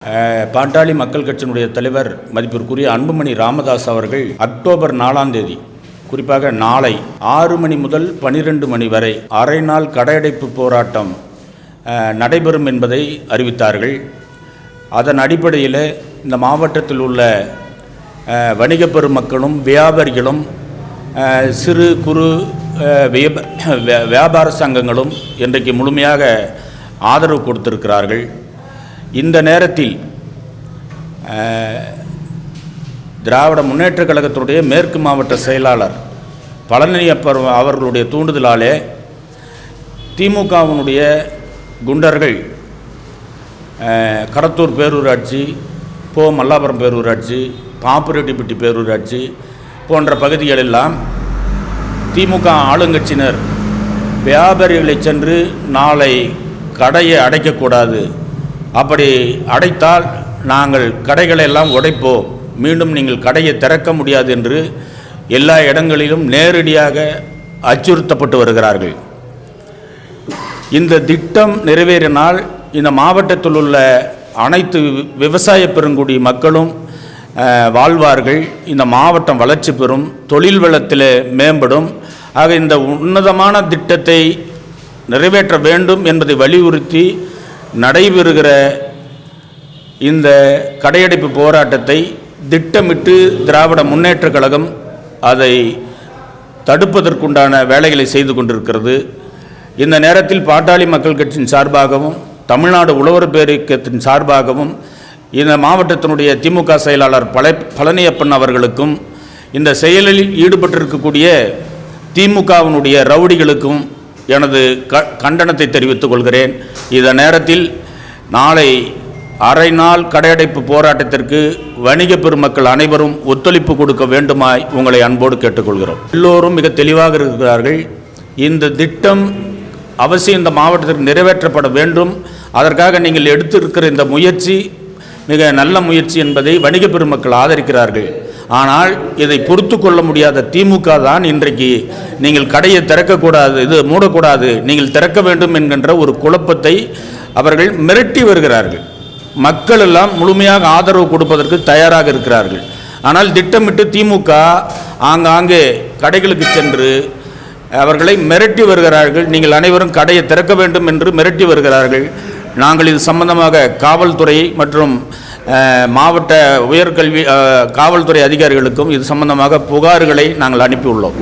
பாட்டாளி மக்கள் கட்சியினுடைய தலைவர் மதிப்பிற்குரிய அன்புமணி ராமதாஸ் அவர்கள் அக்டோபர் 4ஆம் தேதி குறிப்பாக நாளை 6 மணி முதல் 12 மணி வரை அரை நாள் கடையடைப்பு போராட்டம் நடைபெறும் என்பதை அறிவித்தார்கள். அதன் அடிப்படையில் இந்த மாவட்டத்தில் உள்ள வணிக பெருமக்களும் வியாபாரிகளும் சிறு குறு வியாபார சங்கங்களும் இன்றைக்கு முழுமையாக ஆதரவு கொடுத்திருக்கிறார்கள். இந்த நேரத்தில் திராவிட முன்னேற்றக் கழகத்தினுடைய மேற்கு மாவட்ட செயலாளர் பழனியப்பர் அவர்களுடைய தூண்டுதலாலே திமுகவினுடைய குண்டர்கள் கடத்தூர் பேரூராட்சி, மல்லாபுரம் பேரூராட்சி, பாப்புரெட்டிப்பட்டி பேரூராட்சி போன்ற பகுதிகளெல்லாம் திமுக ஆளுங்கட்சியினர் வியாபாரிகளை சென்று நாளை கடையை அடைக்கக்கூடாது, அப்படி அடைத்தால் நாங்கள் கடைகளை எல்லாம் உடைப்போம், மீண்டும் நீங்கள் கடையை திறக்க முடியாது என்று எல்லா இடங்களிலும் நேரடியாக அச்சுறுத்தப்பட்டு வருகிறார்கள். இந்த திட்டம் நிறைவேறினால் இந்த மாவட்டத்தில் உள்ள அனைத்து விவசாய பெருங்குடி மக்களும் வாழ்வார்கள், இந்த மாவட்டம் வளர்ச்சி பெறும், தொழில் வளத்தில் மேம்படும். ஆக இந்த உன்னதமான திட்டத்தை நிறைவேற்ற வேண்டும் என்பதை வலியுறுத்தி நடைபெறுகிற இந்த கடையடைப்பு போராட்டத்தை திட்டமிட்டு திராவிட முன்னேற்றக் கழகம் அதை தடுப்பதற்குண்டான வேலைகளை செய்து கொண்டிருக்கிறது. இந்த நேரத்தில் பாட்டாளி மக்கள் கட்சியின் சார்பாகவும் தமிழ்நாடு உழவர் பேரியக்கத்தின் சார்பாகவும் இந்த மாவட்டத்தினுடைய திமுக செயலாளர் பழனியப்பன் அவர்களுக்கும் இந்த செயலில் ஈடுபட்டிருக்கக்கூடிய திமுகவினுடைய ரவுடிகளுக்கும் எனது கண்டனத்தை தெரிவித்துக் கொள்கிறேன். இந்த நேரத்தில் நாளை அரை நாள் கடையடைப்பு போராட்டத்திற்கு வணிக பெருமக்கள் அனைவரும் ஒத்துழைப்பு கொடுக்க வேண்டுமாய் உங்களை அன்போடு கேட்டுக்கொள்கிறோம். எல்லோரும் மிக தெளிவாக இருக்கிறார்கள். இந்த திட்டம் அவசியம் இந்த மாவட்டத்திற்கு நிறைவேற்றப்பட வேண்டும். அதற்காக நீங்கள் எடுத்திருக்கிற இந்த முயற்சி மிக நல்ல முயற்சி என்பதை வணிக பெருமக்கள் ஆதரிக்கிறார்கள். ஆனால் இதை பொறுத்து கொள்ள முடியாத திமுக தான் இன்றைக்கு நீங்கள் கடையை திறக்கக்கூடாது, இது மூடக்கூடாது, நீங்கள் திறக்க வேண்டும் என்கின்ற ஒரு குழப்பத்தை அவர்கள் மிரட்டி வருகிறார்கள். மக்கள் எல்லாம் முழுமையாக ஆதரவு கொடுப்பதற்கு தயாராக இருக்கிறார்கள். ஆனால் திட்டமிட்டு திமுக ஆங்காங்கே கடைகளுக்கு சென்று அவர்களை மிரட்டி வருகிறார்கள். நீங்கள் அனைவரும் கடையை திறக்க வேண்டும் என்று மிரட்டி வருகிறார்கள். நாங்கள் இது சம்பந்தமாக காவல்துறை மற்றும் மாவட்ட உயர்கல்வி காவல்துறை அதிகாரிகளுக்கும் இது சம்பந்தமாக புகார்களை நாங்கள் அனுப்பியுள்ளோம்.